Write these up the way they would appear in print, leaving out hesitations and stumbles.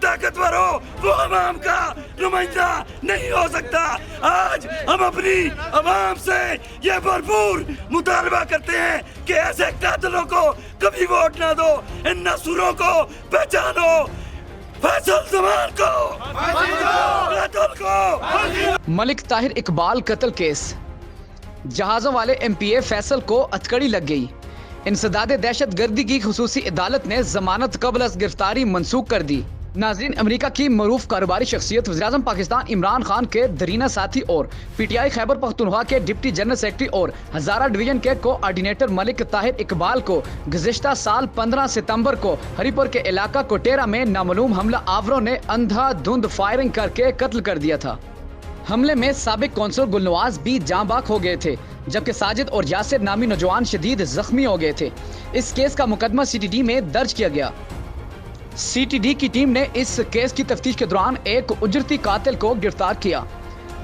ताकतवर हो वो अवाम का नुमाइंदा नहीं हो सकता। आज हम अपनी अवाम से ये भरपूर मुतालबा करते हैं कि ऐसे कातिलों को कभी वोट ना दो, इन नसूरों को पहचानो, फैसल ज़मान को, कातिल को। मलिक ताहिर इकबाल कत्ल केस, जहाज़ों वाले MPA फैसल को अतकड़ी लग गई। इंसदाद दहशत गर्दी की खुसूसी अदालत ने जमानत कबल अज़ गिरफ्तारी मनसूख कर दी। नाज़रीन, अमेरिका की मरूफ कारोबारी शख्सियत वज़ीर-ए-आज़म पाकिस्तान इमरान खान के दरीना साथी और PTI खैबर पख्तूनख्वा के डिप्टी जनरल सेक्रेटरी और हज़ारा डिवीजन के कोऑर्डिनेटर मलिक ताहिर इकबाल को गुज़िश्ता साल 15 सितंबर को हरीपुर के इलाका कोटेरा में नामालूम हमला आवरों ने अंधाधुंध फायरिंग करके कत्ल कर दिया था। हमले में साबिक कौंसल गुलनवाज भी जाँ बाक हो गए थे, जबकि साजिद और यासिर नामी नौजवान शदीद जख्मी हो गए थे। इस केस का मुकदमा CTD में दर्ज किया गया। CTD की टीम ने इस केस की तफ्तीश के दौरान एक उजरती कातिल को गिरफ्तार किया,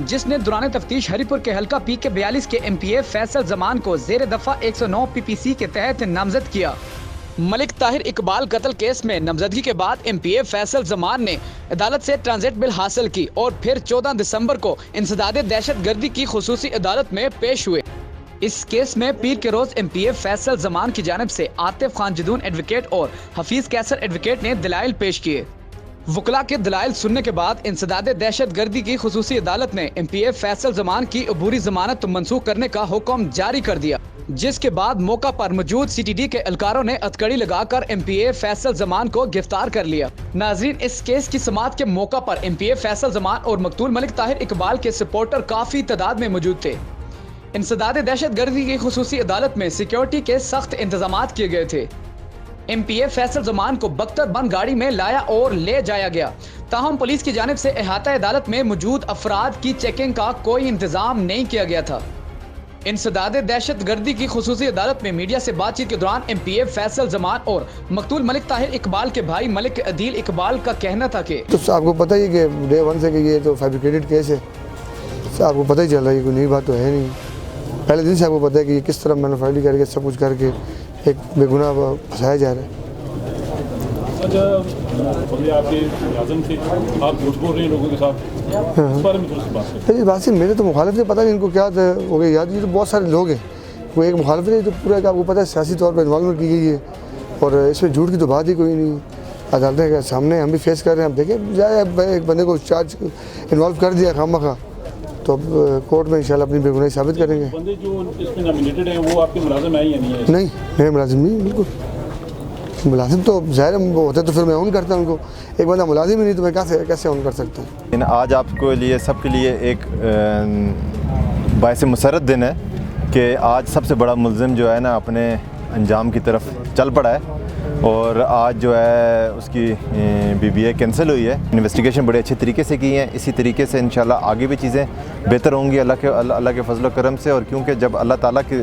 जिसने दौरान तफ्तीश हरीपुर के हल्का PK 42 के MPA फैसल ज़मान को ज़ेर दफ़ा 109 PPC के तहत नामजद किया। मलिक ताहिर इकबाल कत्ल केस में नामजदगी के बाद MPA फैसल ज़मान ने अदालत से ट्रांजिट बिल हासिल की और फिर 14 दिसंबर को इंसदाद दहशत गर्दी की खुसूसी अदालत में पेश हुए। इस केस में पीर के रोज MPA फैसल ज़मान की जानिब से आतिफ खान जदून एडवोकेट और हफीज कैसर एडवोकेट ने दलाइल पेश किए। वकला के दलाइल सुनने के बाद इंसदाद दहशत गर्दी की खुसूसी अदालत ने MPA फैसल ज़मान की अबूरी जमानत मनसूख करने का हुक्म जारी कर दिया, जिसके बाद मौका पर मौजूद CTD के एहलकारों ने अतकड़ी लगाकर MPA फैसल ज़मान को गिरफ्तार कर लिया। नाज़रीन, इस केस की समाअत के मौका पर MPA फैसल ज़मान और मकतूल मलिक ताहिर इकबाल के सपोर्टर काफी तादाद में मौजूद थे। इंसदाद दहशत गर्दी की खुसूसी अदालत में सिक्योरिटी के सख्त इंतजाम किए गए थे। MPA फैसल ज़मान को बख्तर बंद गाड़ी में लाया और ले जाया गया। ताहम पुलिस की जानिब से अहाता अदालत में मौजूद अफराद की चेकिंग का कोई इंतजाम नहीं किया गया था। इंसदाद दहशत गर्दी की खुसूसी अदालत में मीडिया से बातचीत के दौरान MPA फैसल ज़मान और मकतूल मलिक ताहिर इकबाल के भाई मलिक अदील इकबाल का कहना था कि तो आपको पता ही कि डे 1 से कि ये तो फैब्रिकेटेड केस है, तो आपको पता ही चल रहा है, कोई नई बात तो है नहीं। पहले दिन से आपको पता है कि ये किस तरह मैनुफैक्चरिंग करके सब कुछ करके एक बेगुनाह फंसाया जा रहा है। अच्छा, आपके आज़म थे, आप झूठ बोल रहे हैं लोगों के साथ, इस बारे में थोड़ी सी बात करें। इस बात से मेरे तो मुखालिफ थे, पता नहीं इनको क्या हो गया याद। ये तो बहुत सारे लोग हैं, वो एक मुखालिफ है तो पूरा आपको पता है सियासी तौर पर इन्वॉल्वमेंट की गई है, और इसमें झूठ की तो बात ही कोई नहीं। अदालत के सामने हम भी फेस कर रहे हैं। अब देखें, जाए एक बंदे को चार्ज इन्वॉल्व कर दिया खामखा, तो अब कोर्ट में इंशाल्लाह अपनी बेगुनाही साबित करेंगे। बंदे जो इसमें नॉमिनेटेड हैं वो आपके मुलाजिम है या नहीं है? नहीं, मेरे मुलाजिम नहीं, बिल्कुल मुलाजिम तो ज़ाहिर होते तो फिर मैं ऑन करता उनको। एक बंदा मुलाजिम ही नहीं तो मैं कैसे ऑन कर सकता हूँ। आज आपको लिए सबके लिए एक बायस मुसरत दिन है कि आज सबसे बड़ा मुल्ज़िम जो है ना अपने अंजाम की तरफ चल पड़ा है, और आज जो है उसकी BBA कैंसिल हुई है। इन्वेस्टिगेशन बड़े अच्छे तरीके से की है। इसी तरीके से इंशाल्लाह आगे भी चीज़ें बेहतर होंगी अल्लाह के फजल करम से। और क्योंकि जब अल्लाह ताला के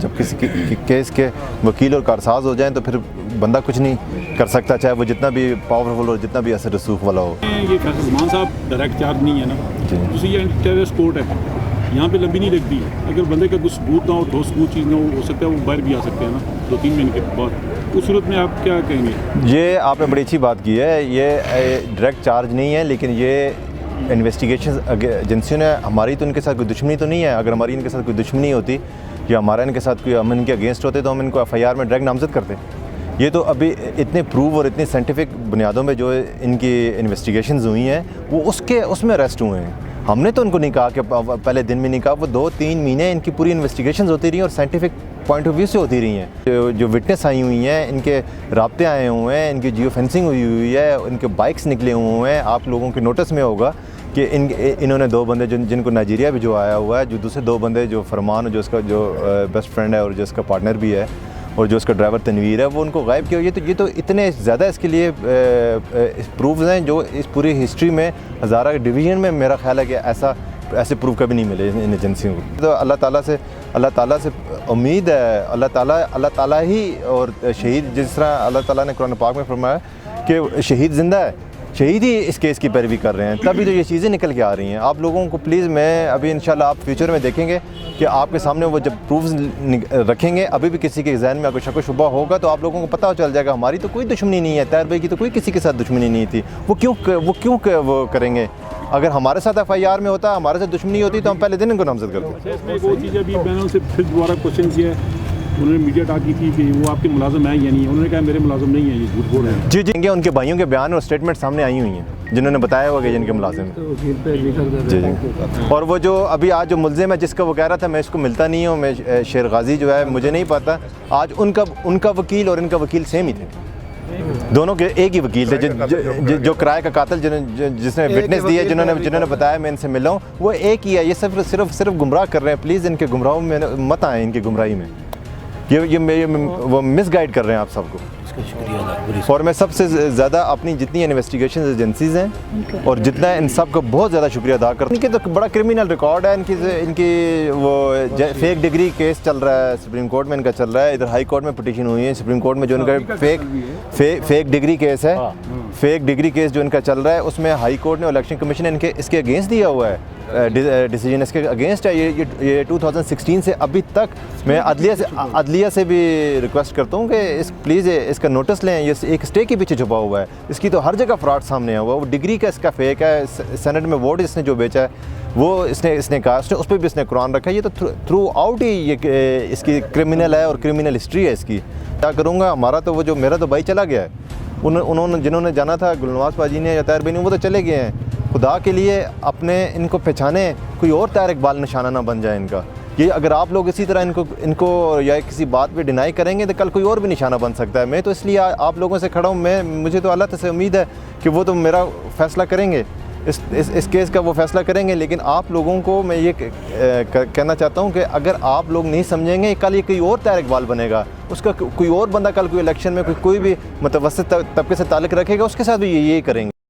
जब किसी केस के वकील और कारसाज हो जाएं तो फिर बंदा कुछ नहीं कर सकता, चाहे वो जितना भी पावरफुल और जितना भी असर रसूख वाला हो। ये फैसल ज़मान साहब डायरेक्ट चार्ज नहीं है ना, दूसरी ये एंटी टेररिस्ट कोर्ट है, यहाँ पे लंबी नहीं लगती। अगर बंदे का कुछ सबूत ना हो, ठोस सबूत चीज़ ना हो सकता है वो बाहर भी आ सकते हैं ना 2-3 महीने के बाद। उस सूरत में आप क्या कहेंगे? ये आपने बड़ी अच्छी बात की है। ये डायरेक्ट चार्ज नहीं है, लेकिन ये इन्वेस्टिगेशन एजेंसियों ने, हमारी तो इनके साथ कोई दुश्मनी तो नहीं है। अगर हमारी इनके साथ कोई दुश्मनी होती या हमारा इनके साथ कोई हम इनके अगेंस्ट होते तो हम इनको FIR में डायरेक्ट नामजद करते। ये तो अभी इतने प्रूव और इतनी साइंटिफिक बुनियादों में जो इनकी इन्वेस्टिगेशंस हुई हैं वो उसमें अरेस्ट हुए हैं। हमने तो उनको नहीं कहा कि पहले दिन में नहीं कहा, वो 2-3 महीने इनकी पूरी इन्वेस्टिगेशंस होती रही और साइंटिफिक पॉइंट ऑफ व्यू से होती रही हैं। जो विटनेस आई हुई हैं, इनके राब्ते आए हुए हैं, इनकी जियो फेंसिंग हुई है, इनके बाइक्स निकले हुए हैं। आप लोगों के नोटिस में होगा कि इन्होंने 2 बंदे जिनको नाइजीरिया भी जो आया हुआ है, जो दूसरे 2 बंदे जो फरमान जो इसका जो बेस्ट फ्रेंड है और जो इसका पार्टनर भी है और जो इसका ड्राइवर तनवीर है, वो उनको गायब किया। ये तो इतने ज़्यादा इसके लिए प्रूफ्स हैं जो इस पूरी हिस्ट्री में हज़ारा डिवीज़न में मेरा ख्याल है कि ऐसे प्रूफ कभी नहीं मिले इन एजेंसियों को। तो अल्लाह ताला से उम्मीद है, अल्लाह ताला ही। और शहीद, जिस तरह अल्लाह ताला ने कुरान पाक में फरमाया कि शहीद ज़िंदा है, शहीद ही इस केस की पैरवी कर रहे हैं, तभी तो ये चीज़ें निकल के आ रही हैं। आप लोगों को प्लीज़, मैं अभी इंशाल्लाह आप फ्यूचर में देखेंगे कि आपके सामने वो जब प्रूफ्स रखेंगे, अभी भी किसी के जहन में अगर शक शुबा होगा तो आप लोगों को पता चल जाएगा हमारी तो कोई दुश्मनी नहीं है, ताहिर भाई की तो कोई किसी के साथ दुश्मनी नहीं थी। वो क्यों वो करेंगे? अगर हमारे साथ FIR में होता, हमारे साथ दुश्मनी होती तो हम पहले दिन इनको नामजद करते। इसमें एक और चीज़ अभी मैंने उनसे फिर दोबारा क्वेश्चन किया है, उन्होंने मीडिया टाक की थी कि वो आपके मुलाजिम हैं या नहीं है, उन्होंने कहा मेरे मुलाजिम नहीं है, ये झूठ बोल रहे हैं। जी जी, उनके भाइयों के बयान और स्टेटमेंट सामने आई हुई हैं जिन्होंने बताया हुआ कि जिनके मुलाजिम हैं। जी जी। और वो जो अभी आज जो मुलजिम है जिसका वो कह रहा था मैं इसको मिलता नहीं हूँ, मैं शेर गाजी जो है मुझे नहीं पता, आज उनका वकील और इनका वकील सेम ही थे, दोनों के एक ही वकील थे। जो किराए का कातिल जिसने विटनेस दी है, जिन्होंने बताया मैं इनसे मिला हूँ, वो एक ही है। ये सिर्फ गुमराह कर रहे हैं। प्लीज़ इनके गुमराहों में मत आए, इनकी गुमराही में ये वो मिसगाइड कर रहे हैं आप सबको। और मैं सबसे ज़्यादा अपनी जितनी इन्वेस्टिगेशन एजेंसीज़ हैं और जितना इन सब का बहुत ज़्यादा शुक्रिया अदा करता हूँ। इनके तो बड़ा क्रिमिनल रिकॉर्ड है, इनकी वो फेक डिग्री केस चल रहा है, सुप्रीम कोर्ट में इनका चल रहा है, इधर हाई कोर्ट में पिटीशन हुई है, सुप्रीम कोर्ट में जो इनका फेक डिग्री केस है, फेक डिग्री केस जो इनका चल रहा है, उसमें हाई कोर्ट ने, इलेक्शन कमीशन ने इसके अगेंस्ट दिया हुआ है, डिसीजन इसके अगेंस्ट है। ये 2016 से अभी तक मैं अदलिया से भी रिक्वेस्ट करता हूँ कि प्लीज़ इसका नोटिस लें। ये एक स्टे के पीछे छुपा हुआ है, इसकी तो हर जगह फ्रॉड सामने आया हुआ है। वो डिग्री का इसका फेक है, सेनेट में वोट इसने जो बेचा है वो इसने कहा, उस पर भी इसने कुरान रखा है। ये तो थ्रू आउट ही ये इसकी क्रिमिनल है और क्रिमिनल हिस्ट्री है इसकी। क्या करूँगा, मेरा तो भाई चला गया है, उन्होंने जिन्होंने जाना था गुलनवाज पाजी ने या ताहिर भाई ने, वो तो चले गए हैं। खुदा के लिए अपने इनको पहचाने, कोई और ताहिर इकबाल निशाना ना बन जाए इनका। ये अगर आप लोग इसी तरह इनको या किसी बात पे डिनाई करेंगे तो कल कोई और भी निशाना बन सकता है। मैं तो इसलिए आप लोगों से खड़ा हूँ। मुझे तो अल्लाह से उम्मीद है कि वो तो मेरा फ़ैसला करेंगे, इस केस का वो फ़ैसला करेंगे। लेकिन आप लोगों को मैं ये कहना चाहता हूँ कि अगर आप लोग नहीं समझेंगे, कल ये कोई और ताहिर इकबाल बनेगा, उसका कोई और बंदा कल कोई इलेक्शन में कोई भी मुतवस्सित तबके से ताल्लुक़ रखेगा, उसके साथ भी यही करेंगे।